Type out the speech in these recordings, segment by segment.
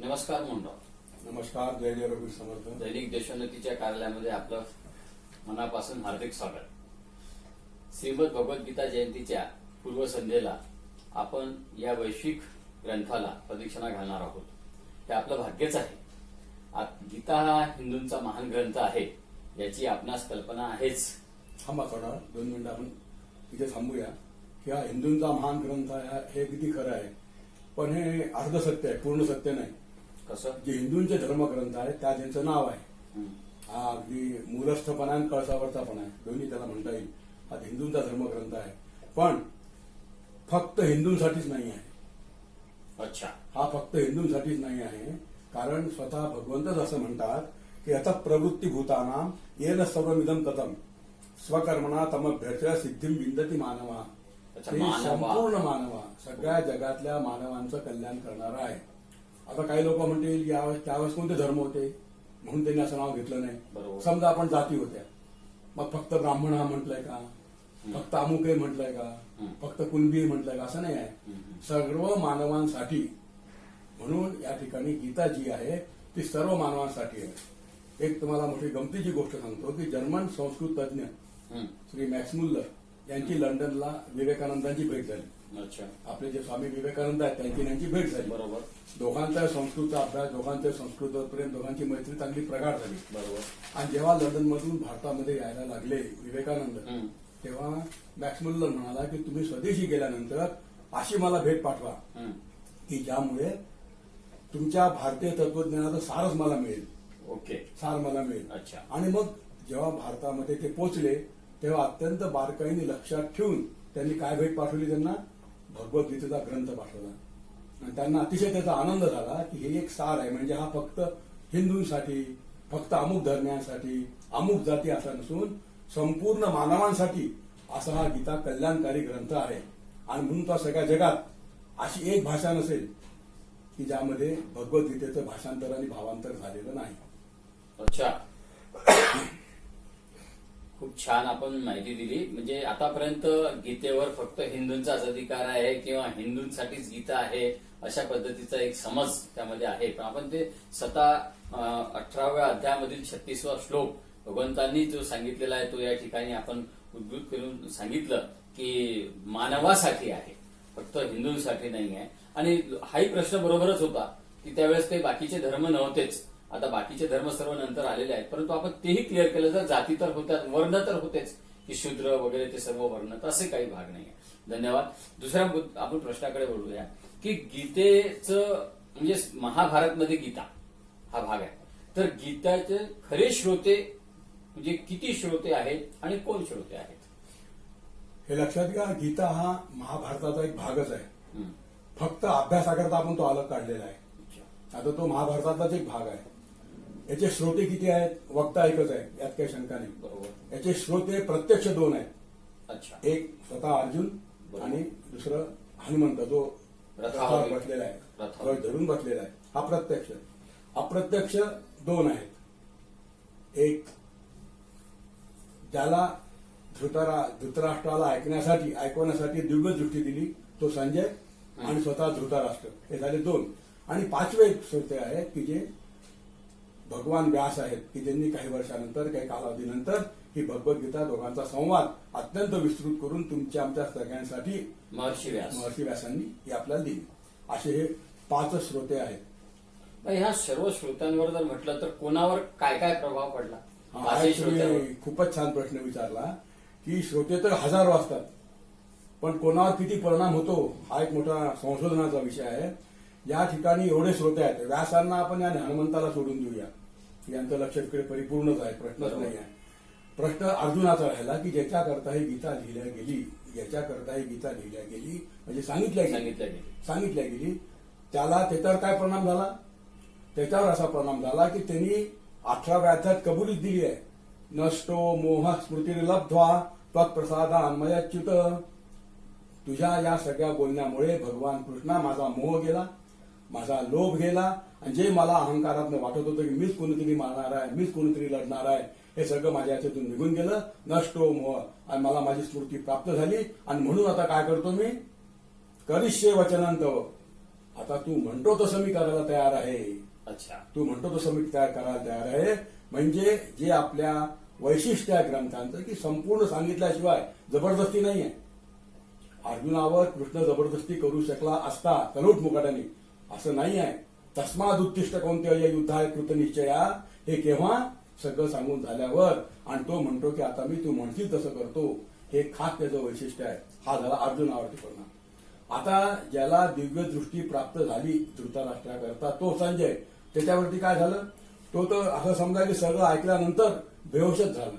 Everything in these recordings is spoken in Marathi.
नमस्कार मोहनराव. नमस्कार. जय जय रघुवीर समर्थ. दैनिक देशोन्नतीच्या कार्यालयामध्ये आपलं मनापासून हार्दिक स्वागत. श्रीमद भगवद्गीता जयंतीच्या पूर्वसंध्येला आपण या वैश्विक ग्रंथाला प्रदक्षिणा घालणार आहोत. हे आपलं भाग्यच आहे. गीता हा हिंदूंचा महान ग्रंथ आहे याची आपणास कल्पना आहेच. थांबा थोडा 2 मिनिटं आपण इथे थांबूया की हा हिंदूंचा महान ग्रंथ आहे हे किती खरं आहे, पण हे अर्ध सत्य आहे, पूर्ण सत्य नाही. कसं? जे हिंदूंचे धर्मग्रंथ आहेत त्या ज्यांचं नाव आहे हा अगदी मूलस्थपणा आणि कळसावरचा पण आहे, दोन्ही त्याला म्हणता येईल. हा हिंदूंचा धर्मग्रंथ आहे, पण फक्त हिंदूंसाठीच नाही आहे. अच्छा. हा फक्त हिंदूंसाठीच नाही आहे, कारण स्वतः भगवंतच असं म्हणतात की आता प्रवृत्ती भूतानाम येन सर्वमिदं ततम स्वकर्मणा तमभ्यर्थ सिद्धिं विंदती मानवा. ते संपूर्ण मानवा, सगळ्या जगातल्या मानवांचं कल्याण करणारा आहे. आता काही लोक म्हणतील त्यावेळेस कोणते धर्म होते म्हणून त्यांनी असं नाव घेतलं नाही. बरोबर. समजा आपण जाती होत्या, मग फक्त ब्राह्मण हा म्हटलंय का, फक्त अमुक हे म्हटलंय का, फक्त कुणबी म्हटलंय का, असं नाही आहे. सर्व मानवांसाठी. म्हणून या ठिकाणी गीता जी आहे ती सर्व मानवांसाठी आहे. एक तुम्हाला मोठी गमतीची गोष्ट सांगतो की जर्मन संस्कृत तज्ञ श्री मॅक्स मुल्लर यांची लंडनला विवेकानंदांची भेट झाली. अच्छा. आपले जे स्वामी विवेकानंद आहेत त्यांची भेट झाली. बरोबर. दोघांचा संस्कृतचा अभ्यास, दोघांचे संस्कृतप्रेम, दोघांची मैत्री चांगली प्रगाढ झाली. बरोबर. आणि जेव्हा लंडनमधून भारतामध्ये यायला लागले विवेकानंद, तेव्हा मॅक्स मुल्लर म्हणाला की तुम्ही स्वदेशी गेल्यानंतर अशी मला भेट पाठवा की ज्यामुळे तुमच्या भारतीय तत्वज्ञानाचं सारच मला मिळेल. ओके. सार मला मिळेल. अच्छा. आणि मग जेव्हा भारतामध्ये ते पोहोचले तेव्हा अत्यंत बारकाईने लक्षात ठेवून त्यांनी काय भेट पाठवली, त्यांना भगवद्गीतेचा ग्रंथ पाठवला. आणि त्यांना अतिशय त्याचा आनंद झाला की हे एक सार आहे, म्हणजे हा फक्त हिंदूंसाठी, फक्त अमुक धर्मियांसाठी, अमुक जाती असा नसून संपूर्ण मानवांसाठी असा हा गीता कल्याणकारी ग्रंथ आहे. आणि म्हणून तो सगळ्या जगात अशी एक भाषा नसेल की ज्यामध्ये भगवद्गीतेचं भाषांतर आणि भावांतर झालेलं नाही. अच्छा. खूप छान आपण माहिती दिली. म्हणजे आतापर्यंत गीतेवर फक्त हिंदूंचाच अधिकार आहे किंवा हिंदूंसाठीच गीता आहे अशा पद्धतीचा एक समज त्यामध्ये आहे. पण आपण ते स्वतः 18व्या अध्यायामधील 36वा श्लोक भगवंतांनी जो सांगितलेला आहे तो या ठिकाणी आपण उद्भूत करून सांगितलं की मानवासाठी आहे, फक्त हिंदूंसाठी नाही आहे. आणि हाही प्रश्न बरोबरच होता की त्यावेळेस काही बाकीचे धर्म नव्हतेच. आता बाकीचे धर्म सर्व नंतर आलेले आहेत, परंतु आपण तेही क्लिअर केलं. जर जाती तर होत्या, वर्ण तर होतेच की शूद्र वगैरे ते सर्व वर्ण, तर असे काही भाग नाही. धन्यवाद. दुसऱ्या आपण प्रश्नाकडे बोलूया की गीतेचं म्हणजे महाभारतमध्ये गीता हा भाग आहे, तर गीताचे खरे श्रोते म्हणजे किती श्रोते आहेत आणि कोण श्रोते आहेत? हे लक्षात घ्या, गीता हा महाभारताचा एक भागच आहे. फक्त अभ्यासाकरता आपण तो अलग काढलेला आहे. आता तो महाभारताचाच एक भाग आहे. याचे श्रोते किती आहेत? वक्ता एकच आहे, यात काही शंका नाही. बरोबर. याचे श्रोते प्रत्यक्ष 2 आहेत. अच्छा. एक स्वतः अर्जुन आणि दुसरं हनुमंत जो रथावर बसलेला आहे, रथावर धरून बसलेला आहे. हा प्रत्यक्ष. अप्रत्यक्ष 2 आहेत. एक ज्याला धृतराष्ट्राला ऐकवण्यासाठी दिव्य दृष्टी दिली तो संजय आणि स्वतः धृतराष्ट्र, हे झाले 2. आणि 5वे एक श्रोते आहेत की जे भगवान व्यास आहेत की ज्यांनी काही वर्षानंतर, काही कालावधीनंतर ही भगवद्गीता दोघांचा संवाद अत्यंत विस्तृत करून तुमच्या आमच्या सगळ्यांसाठी महर्षी व्यासांनी ही आपल्याला दिली. असे हे 5 श्रोते आहेत. ह्या सर्व श्रोत्यांवर जर म्हटलं तर कोणावर काय काय प्रभाव पडला? खूपच छान प्रश्न विचारला की श्रोते तर हजारो असतात, पण कोणावर किती परिणाम होतो हा एक मोठा संशोधनाचा विषय आहे. या ठिकाणी एवढे श्रोते आहेत. व्यासांना आपण आणि हनुमंताला सोडून देऊया, यांचं लक्ष इकडे परिपूर्णच आहे, प्रश्नच नाही आहे. प्रश्न अर्जुनाचा राहिला की ज्याच्याकरता ही गीता लिहिल्या गेली म्हणजे सांगितल्या गेली त्याला त्याच्यावर काय परिणाम झाला? त्याच्यावर असा परिणाम झाला की त्यांनी 18व्या अध्यायात कबुलीच दिली आहे, नष्टो मोह स्मृतिर्लब्ध्वा त्वत्प्रसादान्मयाच्युत. तुझ्या या सगळ्या बोलण्यामुळे भगवान कृष्णा माझा मोह गेला, माझा लोभ गेला, आणि जे मला अहंकारातनं वाटत होतं की मीच कोणीतरी मारणार आहे, मीच कोणीतरी लढणार आहे, हे सगळं माझ्या याच्यातून निघून गेलं. नष्टो मोह, आणि मला माझी स्मृती प्राप्त झाली. आणि म्हणून आता काय करतो मी? करिष्ये वचनं तव, आता तू म्हणतो तसं मी करायला तयार आहे. अच्छा. तू म्हणतो तसं मी करायला तयार आहे. म्हणजे जे आपल्या वैशिष्ट्य आहे ग्रंथांचं की संपूर्ण सांगितल्याशिवाय जबरदस्ती नाहीये. अर्जुनावर कृष्ण जबरदस्ती करू शकला असता कलोट मुकाट्याने, असं नाही आहे. तस्माद उत्तिष्ठ कोणत्या युद्धाय कृतनिश्चया, हे केव्हा सगळं सांगून झाल्यावर. आणि तो म्हणतो की आता मी तू म्हणशील तसं करतो. हे खास त्याचं वैशिष्ट्य आहे. हा झाला अर्जुनावरती परिणाम. आता ज्याला दिव्य दृष्टी प्राप्त झाली धृतराष्ट्राकरता तो संजय, त्याच्यावरती काय झालं, तो तर असं समजा की सगळं ऐकल्यानंतर बेहोशच झाला.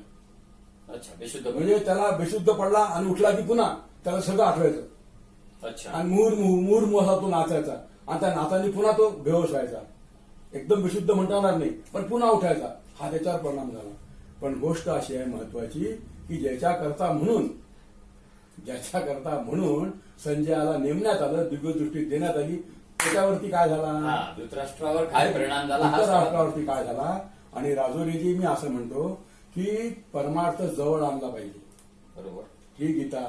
अच्छा. बेशुद्ध म्हणजे त्याला बेशुद्ध पडला आणि उठला की पुन्हा त्याला सगळं आठवायचं. अच्छा. आणि मुहूर्मुहू असा तो नाचायचा आणि त्या नाचाने पुन्हा तो बेहोश व्हायचा. एकदम बेशुद्ध म्हणता येणार नाही पण पुन्हा उठायचा. हा त्याच्यावर परिणाम झाला. पण गोष्ट अशी आहे महत्वाची की ज्याच्याकरता म्हणून संजयाला नेमण्यात आलं, दिव्यदृष्टी देण्यात आली, त्याच्यावरती काय झाला, धृतराष्ट्रावर काय परिणाम झाला, धृतराष्ट्रावरती काय झाला. आणि राजोरीजी मी असं म्हणतो की परमार्थ जवळ आणला पाहिजे. बरोबर. ही गीता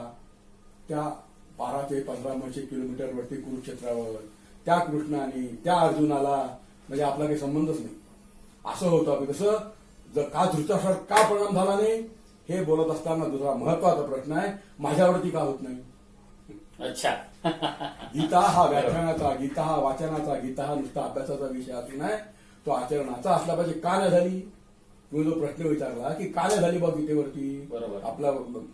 त्या 12 ते 1500 किलोमीटरवरती कुरुक्षेत्रावर त्या कृष्णाने त्या अर्जुनाला म्हणजे आपला काही संबंधच नाही असं होतं. कसं का धृतराष्ट्रावर का परिणाम झाला नाही हे बोलत असताना दुसरा महत्वाचा प्रश्न आहे, माझ्यावरती का होत नाही. अच्छा. गीता हा व्याख्यानाचा, गीता हा वाचनाचा, गीता हा नुसता अभ्यासाचा विषय असून आहे, तो आचरणाचा असला पाहिजे. का नाही झाली, तुम्ही जो प्रश्न विचारला की का नाही झाली बा गीतेवरती, बरोबर, आपला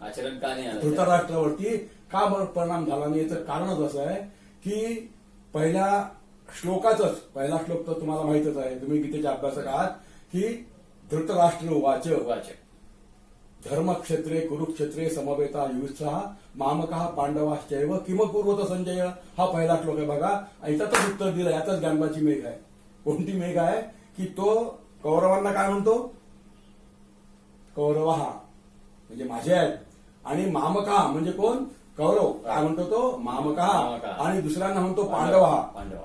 आचरण का नाही, धृतराष्ट्रावरती का परिणाम झाला नाही, याचं कारणच असं आहे की पहिला श्लोक तर तुम्हाला माहितच आहे, तुम्ही गीतेचे अभ्यासक आहात, की धृतराष्ट्र वाच धर्मक्षेत्रे कुरुक्षेत्रे समवेता युत्साह मामकः पांडवाश्चैव किमकुर्वत संजय. हा पहिला श्लोक आहे बघा. आणि त्यातच उत्तर दिलं. यातच ज्ञानबाची मेघ आहे. कोणती मेघ आहे की तो कौरवांना काय म्हणतो, कौरव म्हणजे माझे आहेत, आणि मामका म्हणजे कोण, कौरव. काय म्हणतो तो, मामका. आणि दुसऱ्यांना म्हणतो पांडव.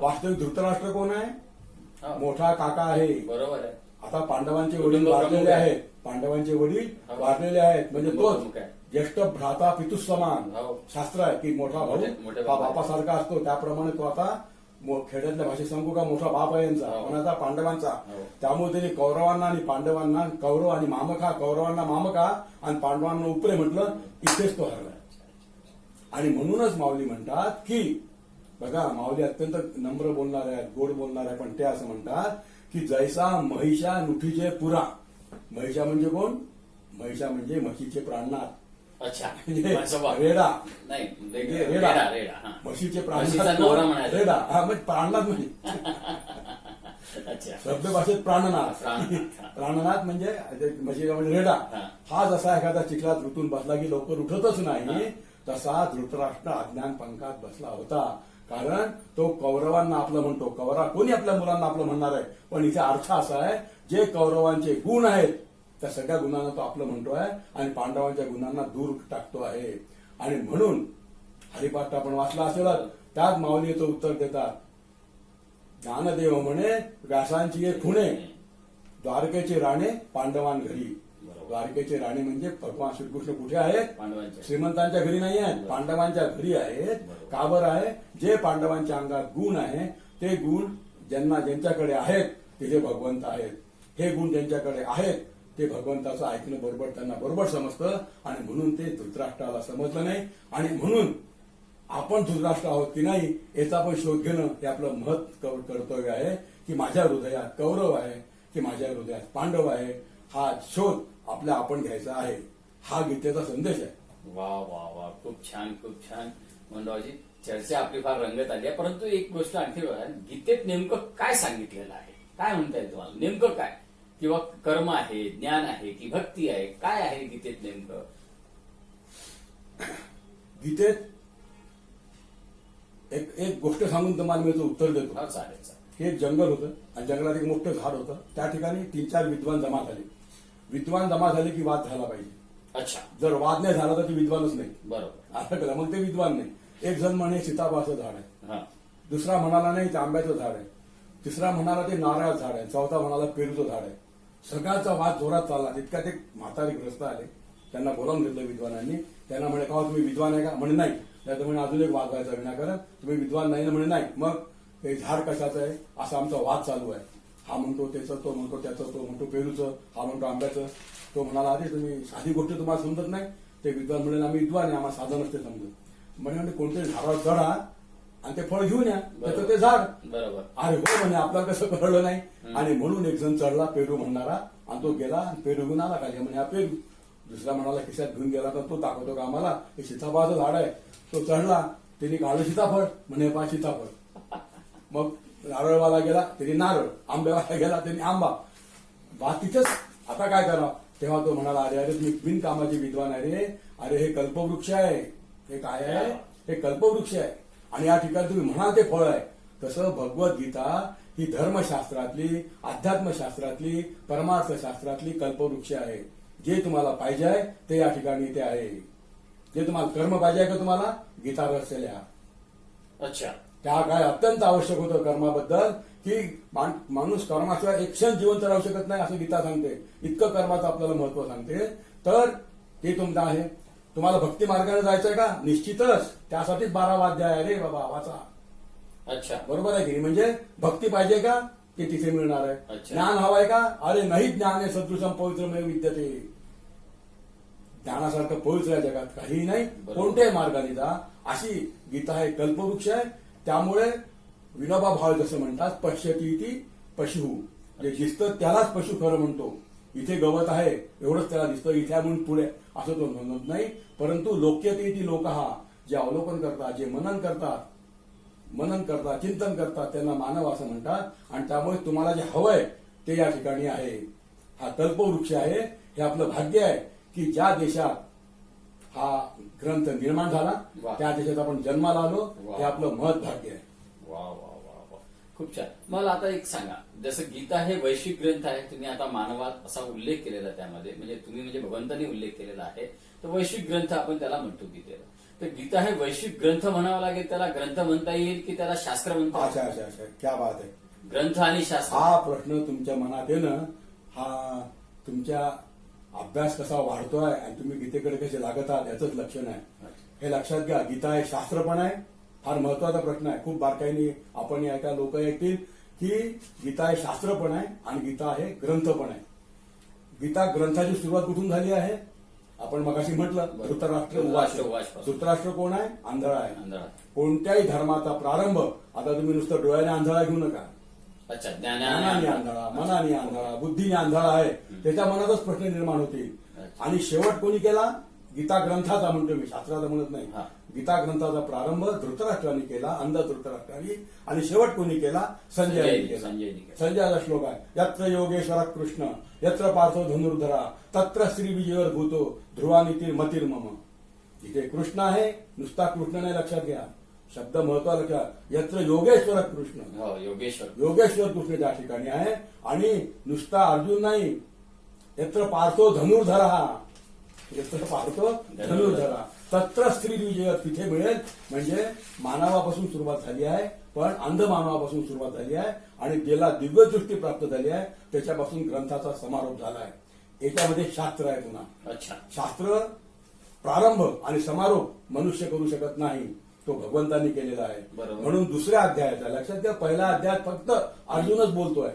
वास्तविक धृतराष्ट्र कोण आहे, मोठा काका आहे. बरोबर आहे. आता पांडवांचे वडील वारलेले आहेत, पांडवांचे वडील वारलेले आहेत, म्हणजे तोच ज्येष्ठ भ्राता पितुस समान शास्त्र आहे की मोठा भाऊ हा बापासारखा असतो. त्याप्रमाणे तो आता खेड्यातल्या भाषेत सांगू का, मोठा बाप आहे यांचा, कोणाचा, पांडवांचा. त्यामुळे त्यांनी कौरवांना आणि पांडवांना कौरव आणि मामका, कौरवांना मामका आणि पांडवांना उपरे म्हटलं. इथेच तो हरला. आणि म्हणूनच माऊली म्हणतात की बघा, माऊली अत्यंत नम्र बोलणार आहेत, गोड बोलणार आहे, पण ते असं म्हणतात की जैसा महिषा नुठीचे पुरा. महिषा म्हणजे कोण, महिषा म्हणजे म्हशीचे प्राणनाथ. अच्छा. रेडा नाही, रेडा म्हशीचे प्राणनाथ, रेडा हा म्हणजे प्राणनाथ म्हणजे शब्द भाषेत प्राणनाथ. प्राणनाथ म्हणजे म्हशीचा म्हणजे रेडा. हा जसा एखादा चिखलात ऋतून बसला की लवकर उठतच नाही, तसा धृतराष्ट्र अज्ञान पंखात बसला होता. कारण तो कौरवांना आपलं म्हणतो. कोणी आपल्या मुलांना आपलं म्हणणार आहे, पण इथे अर्थ असा आहे, जे कौरवांचे गुण आहेत त्या सगळ्या गुणांना तो आपलं म्हणतो आहे आणि पांडवांच्या गुणांना दूर टाकतो आहे. आणि म्हणून हरिपाठ आपण वाचला असेल, त्यात माऊलीचं उत्तर देतात, ज्ञानदेव म्हणे व्यासांची एक खुणे, द्वारकेचे राणे पांडवां घरी. द्वारकेचे राणे म्हणजे भगवान श्रीकृष्ण कुठे आहेत, श्रीमंतांच्या घरी नाही आहेत, पांडवांच्या घरी आहेत. का बरं आहे, जे पांडवांच्या अंगात गुण आहे ते गुण ज्यांच्याकडे आहेत ते भगवंत आहेत. हे गुण ज्यांच्याकडे आहेत ते भगवंताचं ऐकणं बरोबर त्यांना बरोबर समजतं. आणि म्हणून ते धृतराष्ट्राला समजलं नाही. आणि म्हणून आपण धृतराष्ट्र आहोत की नाही याचा पण शोध घेणं हे आपलं कर्तव्य आहे. की माझ्या हृदयात कौरव आहे की माझ्या हृदयात पांडव आहे, हा शोध आपण घ्यायचा आहे. हा गीतेचा संदेश आहे. वा वा वा, खूप छान, खूप छान. मंडळाची चर्चा आपली फार रंगत आली आहे. परंतु एक गोष्ट आणखी बघा, गीतेत नेमकं काय सांगितलेलं आहे, काय म्हणता येईल तुम्हाला, नेमकं काय, किंवा कर्म आहे, ज्ञान आहे की भक्ती आहे, काय आहे गीतेत नेमकं. गीतेत एक गोष्ट सांगून तुम्हाला मी उत्तर देतो. चालेल. हे एक जंगल होतं आणि जंगलात एक मोठं झाड होतं. त्या ठिकाणी 3-4 विद्वान जमा झाले. विद्वान जमा झाले की वाद झाला पाहिजे. अच्छा. जर वाद नाही झाला तर ती विद्वानच नाही. बरोबर. असं केलं मग ते विद्वान नाही. एक जण म्हणे सीताफळाचं झाड आहे, दुसरा म्हणाला नाही ते आंब्याचं झाड आहे, तिसरा म्हणाला ते नारळाचं झाड आहे, चौथा म्हणाला पेरूचं झाड आहे. सगळ्यांचा वाद जोरात चालला. तितक्यात एक म्हातारे ग्रस्त आले, त्यांना बोलावून घेतलं विद्वानांनी. त्यांना म्हणे का तुम्ही विद्वान आहे का, म्हणे नाही. त्यात म्हणे अजून एक वाद व्हायचा विनाकारण, तुम्ही विद्वान नाही ना, म्हणे नाही. मग हे झाड कशाचं आहे असा आमचा वाद चालू आहे. हा म्हणतो त्याचं, तो म्हणतो त्याचं, तो म्हणतो पेरूचं, हा म्हणतो आंब्याचं. तो म्हणाला अरे तुम्ही साधी गोष्ट तुम्हाला समजत नाही. ते विद्वान म्हणेल आम्ही विद्वान आहे, आम्हाला साधं नसते समजत. म्हणजे कोणत्याही झाडावर चढा आणि ते फळ घेऊन या, त्याचं ते झाड. बरोबर. अरे हो म्हणे आपल्याला कसं कळलं नाही. आणि म्हणून एक जण चढला पेरू म्हणणारा आणि तो गेला आणि पेरू घेऊन आला खाली. म्हणे हा पेरू. दुसरा म्हणाला खिशात घेऊन गेला तर तो दाखवतो का आम्हाला हे सीताफळाचं झाड आहे. तो चढला, त्यांनी काढलं सीताफळ, म्हणे पहा सीताफळ. मग नारळवाला गेला त्यांनी नारळ, आंब्यावाला गेला त्यांनी आंबा. बा तिथंच आता काय करा. तेव्हा तो म्हणाला अरे अरे तुम्ही बिनकामाचे विद्वान आहे रे. अरे हे कल्पवृक्ष आहे. हे काय आहे, हे कल्पवृक्ष आहे. आणि या ठिकाणी तुम्ही म्हणाल ते फळ आहे. तसं भगवद्गीता ही धर्मशास्त्रातली, अध्यात्मशास्त्रातली, परमार्थशास्त्रातली कल्पवृक्ष आहे. जे तुम्हाला पाहिजे आहे ते या ठिकाणी इथे आहे. जे तुम्हाला कर्म पाहिजे आहे का तुम्हाला, गीता रहस्य लिहा. अच्छा. त्या काय अत्यंत आवश्यक होतं कर्माबद्दल की माणूस कर्माशिवाय एक क्षण जिवंत राहू शकत नाही असं गीता सांगते. इतकं कर्माचं आपल्याला महत्व सांगते. तर ते तुमचं आहे. तुम्हाला भक्ती मार्गाने जायचंय का, निश्चितच त्यासाठीच 12वा अध्याय आहे रे बाबा वाचा. अच्छा. बरोबर आहे की. म्हणजे भक्ती पाहिजे का, ते तिथे मिळणार आहे. अच्छा. ज्ञान हवाय का, अरे नाही ज्ञान आहे सदृशम पवित्रमय विद्यते. ज्ञानासारखं पवित्र या जगात काहीही नाही. कोणत्याही मार्गाने जा. अशी गीता हे कल्पवृक्ष आहे. त्यामुळे विनोबा भावे जसं म्हणतात पश्यती ती पशु, जे दिसतं त्यालाच पशु खरं म्हणतो. इथे गवत आहे एवढंच त्याला दिसतं, इथे म्हणून पुढे असं तो म्हणत नाही. परंतु लोक्यते ती लोक, जे अवलोकन करतात, जे मनन करतात, चिंतन करतात, त्यांना मानव असं म्हणतात. आणि त्यामुळे तुम्हाला जे हवंय ते या ठिकाणी आहे. हा कल्पवृक्ष आहे. हे आपलं भाग्य आहे की ज्या देशात हा ग्रंथ निर्माण झाला त्या देशात आपण जन्माला आलो. हे आपलं महत् भाग्य आहे. वा वा वा वा, खूप छान. मला आता एक सांगा, जसं गीता हे वैश्विक ग्रंथ आहे, तुम्ही आता मानवात असा उल्लेख केलेला त्यामध्ये, म्हणजे तुम्ही म्हणजे भगवंतांनी उल्लेख केलेला आहे, तर वैश्विक ग्रंथ आपण त्याला म्हणतो गीतेला. तर गीता हे वैश्विक ग्रंथ म्हणावं लागेल, त्याला ग्रंथ म्हणता येईल की त्याला शास्त्र म्हणता येईल? अच्छा अच्छा अच्छा, क्या बात आहे. ग्रंथ आणि शास्त्र हा प्रश्न तुमच्या मनात येणं, हा तुमच्या अभ्यास कसा वाढतोय आणि तुम्ही गीतेकडे कसे लागत आहात याचंच लक्षण आहे. हे लक्षात घ्या. गीता हे शास्त्र पण आहे. फार महत्वाचा प्रश्न आहे. खूप बारकाईने आपण ऐका, लोक ऐकतील की गीता हे शास्त्र पण आहे आणि गीता हे ग्रंथ पण आहे. गीता ग्रंथाची सुरुवात कुठून झाली आहे, आपण मगाशी म्हटलं धृतराष्ट्र उवाच. धृतराष्ट्र कोण आहे, आंधळा आहे. कोणत्याही धर्माचा प्रारंभ, आता तुम्ही नुसतं डोळ्याने आंधळा घेऊ नका. अच्छा. ज्ञानाने आंधळा, मनाने आंधळा, बुद्धीने आंधळा आहे. त्याच्या मनातच प्रश्न निर्माण होतील. आणि शेवट कोणी केला, गीता ग्रंथाचा म्हणतो मी, शास्त्राचा म्हणत नाही. गीता ग्रंथाचा प्रारंभ धृतराष्ट्राने केला, अंध धृतराष्ट्राने. आणि शेवट कोणी केला, संजयाने केला. संजयाचा श्लोक आहे, यत्र योगेश्वर कृष्ण यत्र पार्थो धनुर्धरा तत्र श्री विजयर भूतो ध्रुवानीतील मतिर्मम. इथे कृष्ण आहे, नुसता कृष्ण नाही, लक्षात घ्या शब्द महत्वाचा लक्षात. यत्र योगेश्वर कृष्ण, योगेश्वर कृष्ण ज्या ठिकाणी आहे. आणि नुसता अर्जुन नाही, यत्र पार्थो धनुर्धरा, यत्र पार्थो धनुर्धरा तत्र स्त्री विजय तिथे मिळेल. म्हणजे मानवापासून सुरुवात झाली आहे, पण अंध मानवापासून सुरुवात झाली आहे. आणि ज्याला दिव्यदृष्टी प्राप्त झाली आहे त्याच्यापासून ग्रंथाचा समारोप झाला आहे. याच्यामध्ये शास्त्र आहे पुन्हा. अच्छा. शास्त्र प्रारंभ आणि समारोप मनुष्य करू शकत नाही, तो भगवंतांनी केलेला आहे. म्हणून दुसऱ्या अध्यायाचा लक्षात घ्या, पहिल्या अध्यायात फक्त अर्जुनच बोलतोय.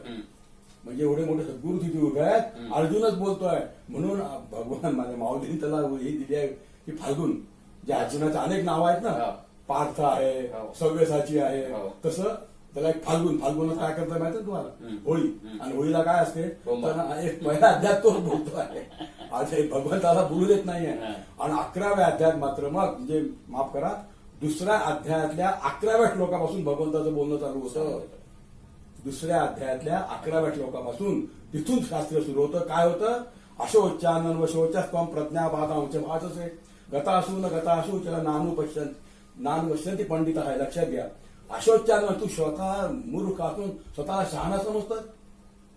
म्हणजे एवढे मोठे सद्गुरू तिथे उभे आहेत, अर्जुनच बोलतोय. म्हणून भगवान माझ्या माऊलीने त्याला ही दिली आहे की फाल्गुन. जे अर्जुनाचे अनेक नाव आहेत ना, पार्थ आहे, सव्यसाची आहे, तसं त्याला एक फाल्गुन. फाल्गुनात काय करता माहिती तुम्हाला, होळी. आणि होळीला काय असते, तर एक पहिला अध्यात तोच बोलतो आहे. आज भगवंताला बोलू देत नाहीये. आणि 11व्या अध्यायात मात्र मग, म्हणजे माफ करा, दुसऱ्या अध्यायातल्या 11व्या श्लोकापासून भगवंताचं बोलणं चालू होतं. दुसऱ्या अध्यायातल्या 11व्या श्लोकापासून तिथून शास्त्र सुरू होतं. काय होतं, अशोचानन व शोचस्त्वं प्रज्ञापादांचे वाचच आहे. गता असू न गता असू त्याला नानु पश्यंती पंडित आहे. लक्षात घ्या, अशोचानन, तू स्वतः मूर्ख असून स्वतःला शहाणा समजतं,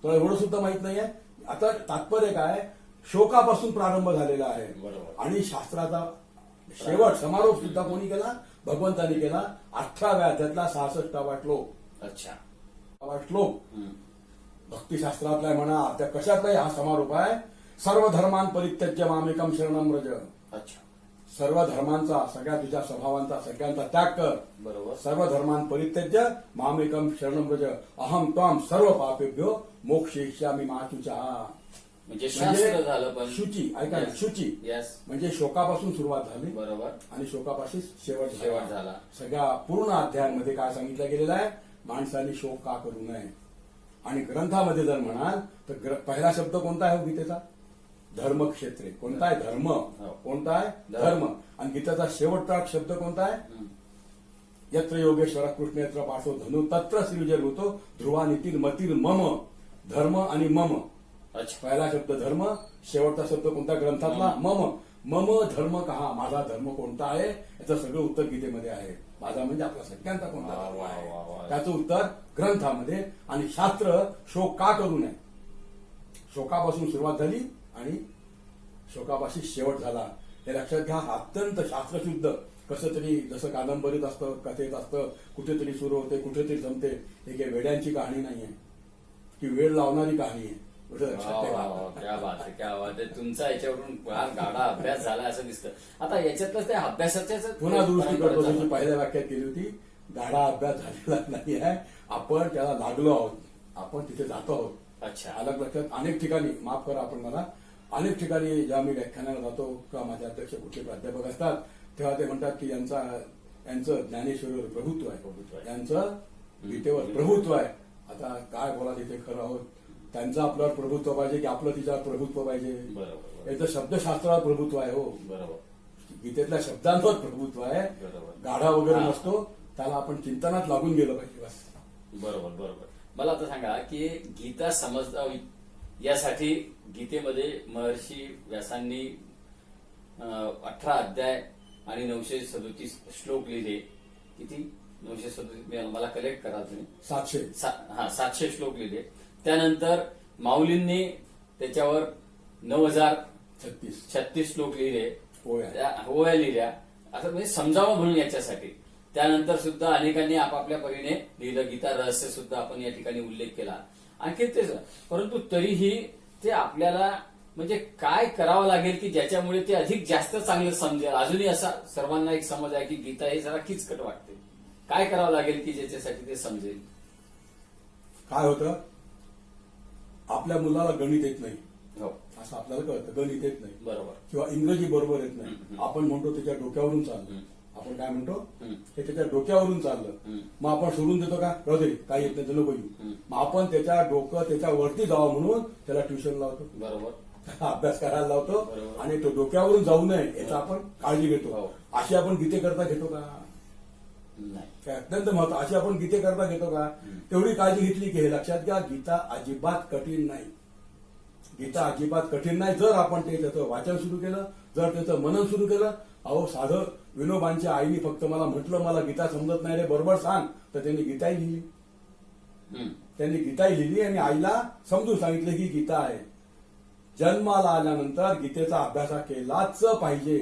तुला एवढं सुद्धा माहित नाहीये. आता तात्पर्य काय, शोकापासून प्रारंभ झालेला आहे. आणि शास्त्राचा शेवट समारोप सुद्धा कोणी केला, भगवंतानी केला. 18व्या अध्यायातला 66वा श्लोक. अच्छा. श्लोक भक्तिशास्त्रातला म्हणा, त्या कशातलाही हा समारोप आहे. सर्व धर्मान परित्यज्य मामेकम शरणम व्रज. अच्छा. सर्व धर्मांचा, सगळ्या तुझ्या स्वभावांचा सगळ्यांचा त्याग कर. बरोबर. सर्व धर्मान परित्यज्य मामेकम शरणं व्रज अहम त्वाम सर्व पापेभ्यो मोक्षयिष्यामि मा शुचः. म्हणजे शास्त्र झालं पण शुची, ऐका ना, शुची यस. म्हणजे शोकापासून सुरुवात झाली बरोबर. आणि शोकापासून शेवट शेवट झाला. सगळ्या पूर्ण अध्यायांमध्ये काय सांगितलं गेलेलं आहे, माणसाने शोक का करू नये. आणि ग्रंथामध्ये जर म्हणाल तर पहिला शब्द कोणता आहे हो गीतेचा? धर्मक्षेत्रे. कोणता आहे? धर्म. कोणता आहे? धर्म. आणि गीतेचा शेवटचा शब्द कोणता आहे? यत्र योगेश्वर कृष्ण यत्र पार्श्व धनु तत्र श्रीविजय ध्रुवा नितीन मतीर मम. धर्म आणि मम. अच्छा. पहिला शब्द धर्म, शेवटचा शब्द कोणता ग्रंथातला? मम. मम धर्म कहा, माझा धर्म कोणता आहे याचं सगळं उत्तर गीतेमध्ये आहे. माझा म्हणजे आपला सगळ्यांचा कोणता धर्म वा. आहे त्याचं उत्तर ग्रंथामध्ये. आणि शास्त्र शोक का करू नये, शोकापासून सुरुवात झाली आणि शोकापाशी शेवट झाला हे लक्षात घ्या. अत्यंत शास्त्रशुद्ध. कसं तरी जसं कादंबरीत असतं, कथेत असतं, कुठेतरी सुरू होते कुठेतरी संपते. हे काही वेड्यांची कहाणी नाहीये की वेळ लावणारी कहाणी आहे. लक्षात ठेवा. क्या बात आहे, क्या बात आहे. तुमचा याच्यावरून फार गाढा अभ्यास झाला असं दिसतं. आता याच्यातलं त्या अभ्यासाच्याच पुन्हा दुरुस्ती करतो, जशी पहिल्या वाक्यात केली होती. गाढा अभ्यास झालेला नाही आहे, आपण त्याला लागलो आहोत, आपण तिथे जातो आहोत. अच्छा. अलग लक्षात. अनेक ठिकाणी, माफ करा आपण मला, अनेक ठिकाणी जेव्हा मी व्याख्यानाला जातो किंवा माझे अध्यक्ष कुठले प्राध्यापक असतात तेव्हा ते म्हणतात की यांचं ज्ञानेश्वरीवर प्रभुत्व आहे, यांचं गीतेवर प्रभुत्व आहे. आता काय बोला तिथे खरं आहोत, त्यांचं आपल्यावर प्रभुत्व पाहिजे की आपलं तिच्यावर प्रभुत्व पाहिजे? बरोबर. याचं शब्दशास्त्रावर प्रभुत्व आहे हो. बरोबर. गीतेतल्या शब्दांवर प्रभुत्व आहे. बरोबर. गाढा वगैरे नसतो, त्याला आपण चिंतनात लागून गेलं पाहिजे बस. बरोबर. बरोबर. मला आता सांगा की गीता समजावी यासाठी गीतेमध्ये महर्षी व्यासांनी 18 अध्याय आणि 937 श्लोक लिहिले. किती? 937. मला कलेक्ट करा तुम्ही. 700 श्लोक लिहिले. त्यानंतर माऊलींनी त्याच्यावर 9036 श्लोक लिहिले, ओव्या लिहिल्या. असं म्हणजे समजावं म्हणून याच्यासाठी. त्यानंतर सुद्धा अनेकांनी आपापल्या परीने लिहिलं. गीता रहस्य सुद्धा आपण या ठिकाणी उल्लेख केला. आणखी तेच, परंतु तरीही ते आपल्याला म्हणजे काय करावं लागेल की ज्याच्यामुळे ते अधिक जास्त चांगलं समजेल. अजूनही असा सर्वांना एक समज आहे की गीता हे जरा किचकट वाटते. काय करावं लागेल की ज्याच्यासाठी ते समजेल? काय होतं, आपल्या मुलाला गणित येत नाही हो, असं आपल्याला कळतं. गणित येत नाही बरोबर. किंवा इंग्रजी बरोबर येत नाही. आपण म्हणतो त्याच्या डोक्यावरून चाललं. आपण काय म्हणतो, हे त्याच्या डोक्यावरून चाललं. मग आपण सोडून देतो का, राहू दे काही येत नाही तर नको येऊ. मग आपण त्याच्या डोकं त्याच्या वरती जावं म्हणून त्याला ट्युशन लावतो, बरोबर, अभ्यास करायला लावतो. बरोबर. आणि तो डोक्यावरून जाऊ नये याचा आपण काळजी घेतो. हो. अशी आपण गीतेकरता घेतो का? नाही. काय अत्यंत महत्व. अशी आपण गीतेकरता घेतो का? तेवढी काळजी घेतली की हे लक्षात घ्या, गीता अजिबात कठीण नाही. गीता अजिबात कठीण नाही. जर आपण त्याचं वाचन सुरू केलं, जर त्याचं मनन सुरू केलं. अहो साधं विनोबांच्या आईने फक्त मला म्हटलं मला गीता समजत नाही रे, बरोबर सांग, तर त्यांनी गीताही लिहिली. त्यांनी गीताही लिहिली आणि आईला समजून सांगितलं ही गीता आहे. जन्माला आल्यानंतर गीतेचा अभ्यास केलाच पाहिजे.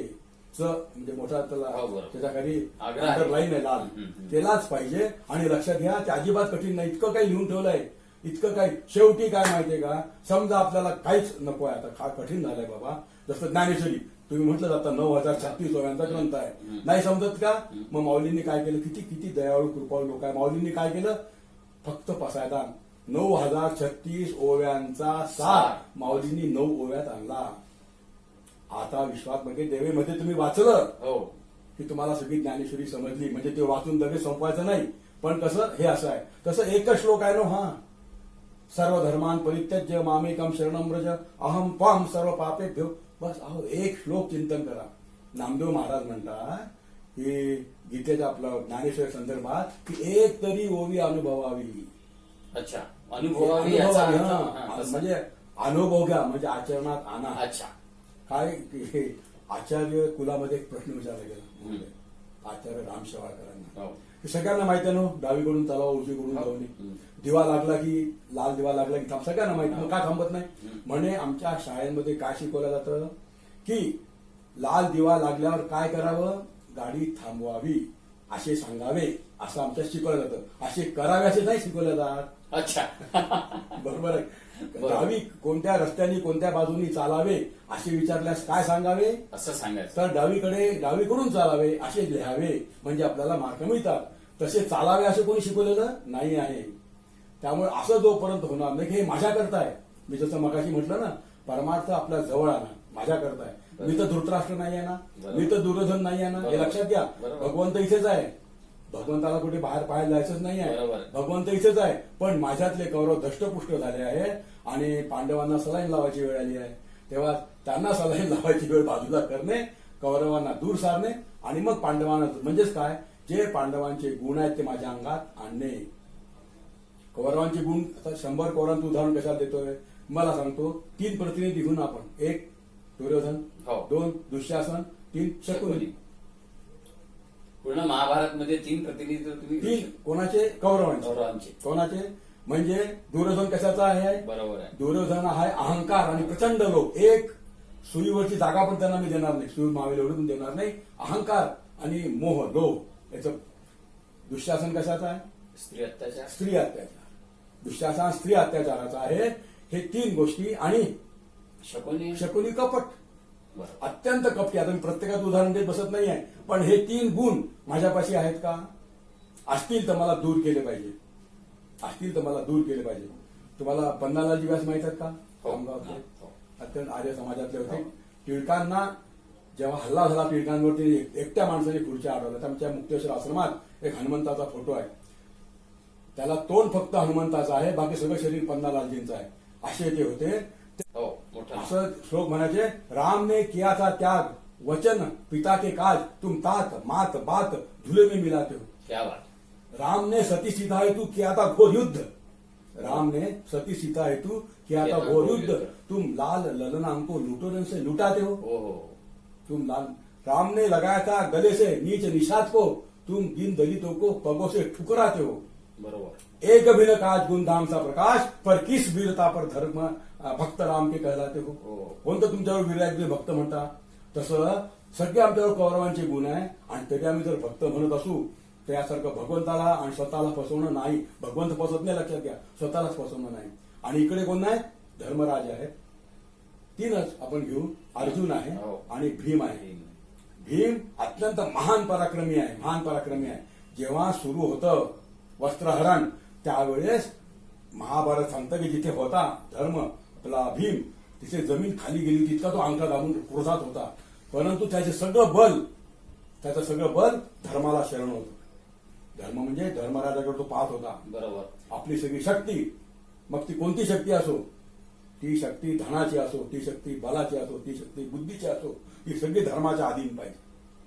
म्हणजे मोठा त्याच्या खाली अंडरलाईन आहे लाल, केलाच पाहिजे. आणि लक्षात घ्या, ते अजिबात कठीण नाही. इतकं काही लिहून ठेवलंय, इतकं काही. शेवटी काय माहितीये का, समजा आपल्याला काहीच नको आहे, आता कठीण झालंय बाबा. जसं ज्ञानेश्वरी तुम्ही म्हटलं जाता 9036 ओव्यांचा ग्रंथ आहे, नाही समजत का? मग माऊलींनी काय केलं, किती किती दयाळू कृपाळू लोक आहे. माऊलींनी काय केलं, फक्त पसायदान 9036 ओव्यांचा सार माऊलींनी 9 ओव्यात आणला. आता विश्वात मध्ये देवेमध्ये तुम्ही वाचलं हो की तुम्हाला सगळी ज्ञानेश्वरी समजली. म्हणजे ते वाचून लगेच संपवायचं नाही, पण कसं हे असं आहे. तसं एकच श्लोक आहे ना हा, सर्व धर्मान परित्यज्य मामेकम शरणं व्रज अहम त्वाम सर्व पापेभ्यो. बस अहो एक श्लोक चिंतन करा. नामदेव महाराज म्हणतात की गीतेच्या आपलं ज्ञानेश्वर संदर्भात की एक तरी ओवी अनुभवावी. अच्छा, अनुभवावी याचा अर्थ. म्हणजे अनुभव घ्या, म्हणजे आचरणात आणा. अच्छा. काय हे आचार्य कुलामध्ये एक प्रश्न विचारला गेला आचार्य राम शेवाळकरांना. सगळ्यांना माहिती आहे ना, डावीकडून चालावा उजवीकडून जाऊ नये. दिवा लागला की लाल दिवा लागला की थांब, सगळ्यांना माहिती. मग का थांबत नाही? म्हणे आमच्या शाळेमध्ये काय शिकवलं जातं की लाल दिवा लागल्यावर काय करावं, गाडी थांबवावी असे सांगावे, असं आमच्यात शिकवलं जातं. असे करावे असे नाही शिकवलं जात. अच्छा. बरोबर आहे. डावी कोणत्या रस्त्याने कोणत्या बाजूनी चालावे असे विचारल्यास काय सांगावे, असं सांगायचं. तर डावीकडून चालावे असे लिहावे म्हणजे आपल्याला मार्क मिळतात. तसे चालावे असे कोणी शिकवलेलं नाही आहे. त्यामुळे असं जोपर्यंत होणार नाही की हे माझ्याकरता आहे, मी जसं मगाशी म्हटलं ना, परमार्थ आपल्या जवळ आणा, माझ्याकरता आहे. मी तर धृतराष्ट्र नाही आहे ना, मी तर दुर्योधन नाही आहे ना, हे लक्षात घ्या. भगवंत इथेच आहे, भगवंताला कुठे बाहेर पाहायला जायचंच नाही आहे, भगवंत इथेच आहे. पण माझ्यातले कौरव दष्टपुष्ट झाले आहे आणि पांडवांना सलाईन लावायची वेळ आली आहे. तेव्हा त्यांना सलाईन लावायची वेळ बाजूला करणे, कौरवांना दूर सारणे आणि मग पांडवांना, म्हणजेच काय, जे पांडवांचे गुण आहेत ते माझ्या अंगात आणणे. कौरवांचे गुण, आता 100 कौरवांचं उदाहरण कशाला देतोय मला सांगतो. 3 प्रतिनिधी घेऊन आपण, 1 दुर्योधन, 2 दुःशासन, 3 शकुनी. पूर्ण महाभारत मध्ये 3 प्रतिनिधी तुम्ही 3 कोणाचे? कौरवांचे. कोणाचे? म्हणजे दुर्योधन कशाचा आहे? बरोबर आहे. दुर्योधन आहे अहंकार आणि प्रचंड लोभ. एक सुईवरची जागा पण त्यांना मी देणार नाही, सुई मावेल एवढी पण देणार नाही. अहंकार आणि मोह, लोभ याचं. दुःशासन कशाचा आहे? स्त्री अत्याचार. स्त्री अत्याचार. दुःशासन स्त्री अत्याचाराचा आहे. हे 3 गोष्टी. आणि शकुनी कपट, अत्यंत कपटी. आता मी प्रत्येकाचं उदाहरण देत बसत नाही आहे, पण हे 3 गुण माझ्यापाशी आहेत का? असतील तर मला दूर केले पाहिजे, असतील तर मला दूर केले पाहिजे. तुम्हाला पन्नालालजी व्यास माहित आहेत का? खामगावचे अत्यंत आर्य समाजातले होते. टिळकांना जेव्हा हल्ला झाला टिळकांवरती, एकट्या माणसाने खुर्च्या अडवल्या. आमच्या मुक्तेश्वर आश्रमात एक हनुमंताचा फोटो आहे, त्याला तोंड फक्त हनुमंताचं आहे, बाकी सगळं शरीर पन्नालालजींचं आहे. असे ते होते. असं श्लोक म्हणायचे, राम ने किया था त्याग, वचन पिता के काज, तुम तात मात बात धुले में मिलाते हो. क्या बात. राम ने सती सीता हेतु किया था घोर युद्ध, राम ने सती सीता हेतु किया था घोर युद्ध, तुम लाल ललनाम को लुटोरन से लुटाते हो. तुम लाल, राम ने लगाया था गले से नीच निषाद को, तुम दीन दलितों को पगों से ठुकराते हो. बरोबर. एक अभिन काज गुणधाम सा प्रकाश, पर किस वीरता पर धर्म भक्त राम के कहलाते हो. कोणतं तुमच्यावर वीर भक्त म्हणता? तसं सगळे आमच्यावर कौरवांचे गुण आहे. आणि तरी आम्ही जर भक्त म्हणत असू तर यासारखं भगवंताला आणि स्वतःला फसवणं नाही. भगवंत फसवत नाही, लक्षात घ्या, स्वतःलाच फसवणं नाही. आणि इकडे कोण नाही? धर्मराज आहेत. 3च आपण घेऊ. अर्जुन आहे आणि भीम आहे. भीम अत्यंत महान पराक्रमी आहे, महान पराक्रमी आहे. जेव्हा सुरू होतं वस्त्रहरण त्यावेळेस महाभारत सांगतं की जिथे होता धर्म आपला भीम, तिथे जमीन खाली गेली होती. इतका तो अंका दाबून क्रोधात होता. परंतु त्याचं सगळं बल धर्माला शरण होतं. धर्म म्हणजे धर्मराजाकडे तो पाहत होता. बरोबर. आपली सगळी शक्ती, मग ती कोणती शक्ती असो, ती शक्ती धनाची असो, ती शक्ती बलाची असो, ती शक्ती बुद्धीची असो, ती सगळी धर्माच्या अधीन पाहिजे.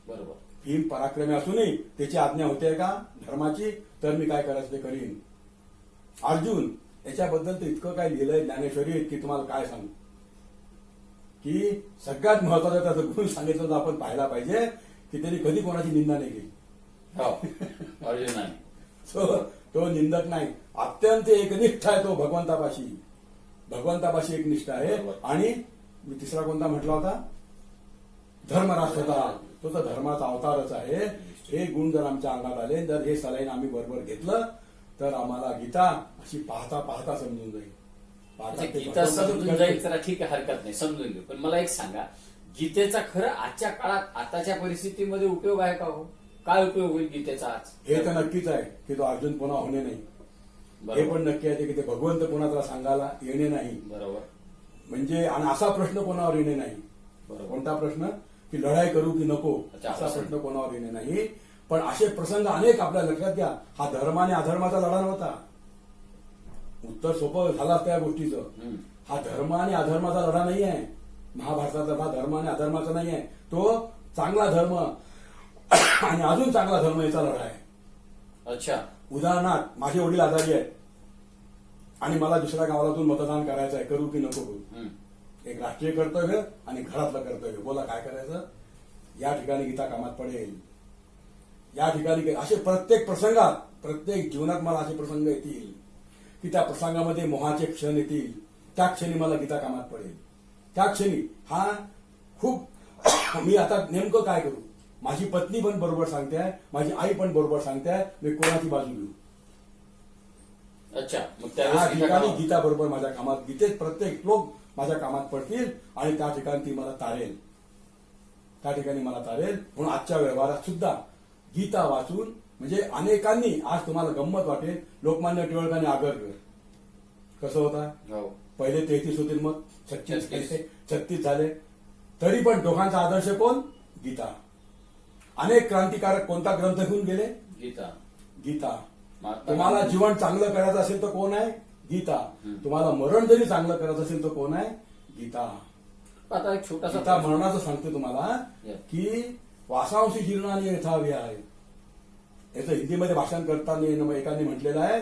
बरोबर. भीम पराक्रमी असूनही त्याची आज्ञा होते का धर्माची, तर मी काय करायचं ते करीन. अर्जुन, याच्याबद्दल तर इतकं काय लिहिलंय ज्ञानेश्वरीत की तुम्हाला काय सांगू. की सगळ्यात महत्वाचा त्याचा गुण सांगितलं तर आपण पाहायला पाहिजे की त्यांनी कधी कोणाची निंदा नाही केली. अर्जुनाने तो निंदक नाही, अत्यंत एकनिष्ठ आहे तो भगवंतापाशी एकनिष्ठ आहे. आणि मी तिसरा कोणता म्हटला होता? धर्मराज होता. तो तर धर्माचा अवतारच आहे. हे गुण जर आमच्या अंगात आले, जर हे सलाईन आम्ही बरोबर घेतलं तर आम्हाला गीता अशी पाहता समजून जाईल. गीता समजून जाईल तर ठीक आहे, हरकत नाही, समजून घेऊ. पण मला एक सांगा, गीतेचा खरं आजच्या काळात आताच्या परिस्थितीमध्ये उपयोग आहे का हो? काय उपयोग होईल गीतेचा आज? हे तर नक्कीच आहे की तो अर्जुन पुन्हा होणे नाही. हे पण नक्की आहे की ते भगवंत पुन्हा त्याला सांगायला येणे नाही. बरोबर. म्हणजे आणि असा प्रश्न कोणावर येणे नाही. कोणता प्रश्न? की लढाई करू की नको, असा प्रश्न कोणावर येणे नाही. पण असे प्रसंग अनेक आपल्या लक्षात घ्या. हा धर्म आणि अधर्माचा लढा नव्हता. उत्तर सोपं झालं त्या गोष्टीचं. हा धर्म आणि अधर्माचा लढा नाही आहे. महाभारताचा लढा धर्म आणि अधर्माचा नाही आहे. तो चांगला धर्म आणि अजून चांगला धर्म याचा लढा आहे. अच्छा. उदाहरणार्थ माझे वडील आजारी आहेत आणि मला दुसऱ्या गावातून मतदान करायचं आहे, करू की नको करू. एक राष्ट्रीय कर्तव्य आणि घरातलं कर्तव्य. बोला काय करायचं? या ठिकाणी गीता कामात पडेल. या ठिकाणी असे प्रत्येक प्रसंगात, प्रत्येक जीवनात मला असे प्रसंग येतील की त्या प्रसंगामध्ये मोहाचे क्षण येतील. त्या क्षणी मला गीता कामात पडेल. त्या क्षणी हा खूप मी आता नेमकं काय करू? माझी पत्नी पण बरोबर सांगते आहे, माझी आई पण बरोबर सांगते आहे, मी कोणाची बाजू घेऊ. अच्छा, मग त्या त्यावेळेस गीता ठिकाणी गावात- गीता बरोबर माझ्या कामात, गीतेत प्रत्येक श्लोक माझ्या कामात पडतील आणि त्या ठिकाणी ती मला तारेल, त्या ठिकाणी मला तारेल. म्हणून आजच्या व्यवहारात सुद्धा गीता वाचून म्हणजे अनेकांनी, आज तुम्हाला गंमत वाटेल, लोकमान्य टिळकांनी आगरकर कसं होता, हो. पहिले 33 होते, मग 36 36. 36 झाले, तरी पण दोघांचा आदर्श कोण, गीता. अनेक क्रांतिकारक कोणता ग्रंथ घेऊन गेले, गीता. गीता. महात्मा तुम्हाला गांधी. जीवन चांगलं करायचं असेल तर कोण आहे, गीता. तुम्हाला मरण जरी चांगलं करायचं असेल तर कोण आहे, गीता. आता एक छोटासा गीता प्रश्न. मरणाचं सांगते तुम्हाला Yeah. की वासांशी जीर्णाने यथाव्य आहे. याचं हिंदीमध्ये भाषण करताना एकाने म्हटलेलं आहे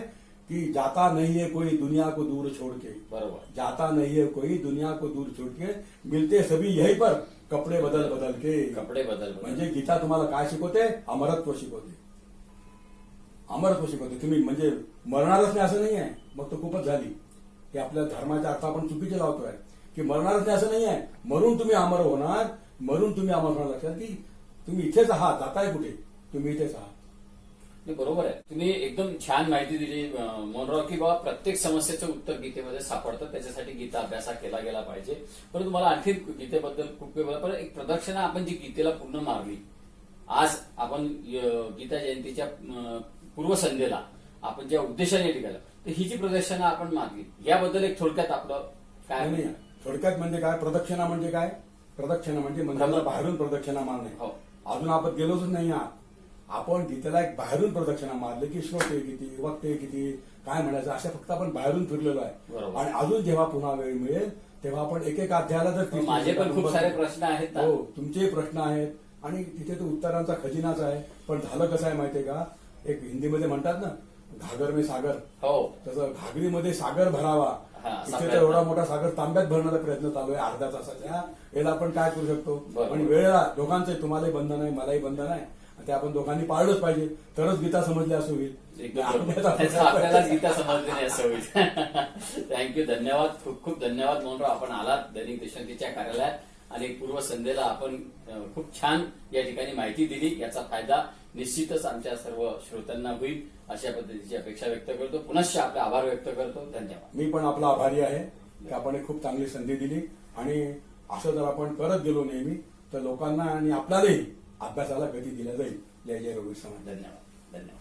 की जाता नहीं है कोई दुनिया को दूर छोड़ के, बरोबर. जाता नहीं है कोई दुनिया को दूर छोड़ के, मिलते सभी यही पर कपडे बदल बदल के. कपडे बदल. म्हणजे गीता तुम्हाला काय शिकवते, अमरत्व शिकवते, अमरत्व शिकवते. तुम्ही म्हणजे मरणारच नाही असं नाही आहे, मग तो खूपच झाली. हे आपल्या धर्माच्या अर्थ आपण चुकीचे लावतोय की मरणारच नाही असं नाही आहे, मरून तुम्ही अमर होणार, मरून तुम्ही अमर होणार. लक्षात की तुम्ही इथेच आहात, जाताय कुठे, तुम्ही इथेच आहात. नाही, बरोबर आहे. तुम्ही एकदम छान माहिती दिली मोहनराव, की बाबा प्रत्येक समस्येचं उत्तर गीतेमध्ये सापडतं, त्याच्यासाठी गीता अभ्यास केला गेला पाहिजे. परंतु मला आणखी गीतेबद्दल खूप काही बोला, पण एक प्रदक्षिणा आपण जी गीतेला पूर्ण मारली, आज आपण गीता जयंतीच्या पूर्वसंध्येला आपण ज्या उद्देशाने निघालो, तर ही जी प्रदक्षिणा आपण मारली, याबद्दल एक थोडक्यात आपलं काय नाही, थोडक्यात म्हणजे काय, प्रदक्षिणा म्हणजे काय, प्रदक्षिणा म्हणजे मंदिराला बाहेरून प्रदक्षिणा मारणे. हो. अजून आपण गेलोच नाही आहात. आपण गीतेला एक बाहेरून प्रदक्षिणा मारली की श्रोते किती, वक्ते किती, काय म्हणायचं, अशा फक्त आपण बाहेरून फिरलेलो आहे. बरोबर. आणि अजून जेव्हा पुन्हा वेळ मिळेल तेव्हा आपण एक एक अध्यायाला जर पण माझे पण खूप सारे प्रश्न आहेत ना. हो, तुमचे प्रश्न आहेत आणि तिथे तो उत्तरांचा खजिनाच आहे. पण झालं कसं आहे माहितीये का, एक हिंदीमध्ये म्हणतात ना, घागर में सागर, हो. तसं घागरीमध्ये सागर भरावा. हा, इथे साखरेत तर एवढा मोठा सागर तांब्यात भरण्याचा प्रयत्न चालू आहे अर्ध्या तासाच्या. याला आपण काय करू शकतो, बरोबर. पण वेळेला दोघांचे, तुम्हालाही बंधन आहे, मलाही बंधन आहे, ते आपण दोघांनी पाळलंच पाहिजे, तरच गीता समजली असं होईल. एकदम बरोबर. त्याचं आपल्यालाच गीता समजली नाही असं होईल. थँक्यू, धन्यवाद, खूप खूप धन्यवाद मोहनराव, आपण आलात दैनिक देशवंतीच्या कार्यालयात आणि पूर्वसंध्येला आपण खूप छान या ठिकाणी माहिती दिली. याचा फायदा निश्चितच आमच्या सर्व श्रोत्यांना होईल अशा पद्धतीची अपेक्षा व्यक्त करतो. पुनश्च आपले आभार व्यक्त करतो. धन्यवाद. मी पण आपला आभारी आहे की आपण एक खूप चांगली संधी दिली आणि असं जर आपण करत गेलो नेहमी तर लोकांना आणि आपल्यालाही अभ्यासाला गती दिल्या जाईल. जय जय रघुवीर समाज. धन्यवाद. धन्यवाद.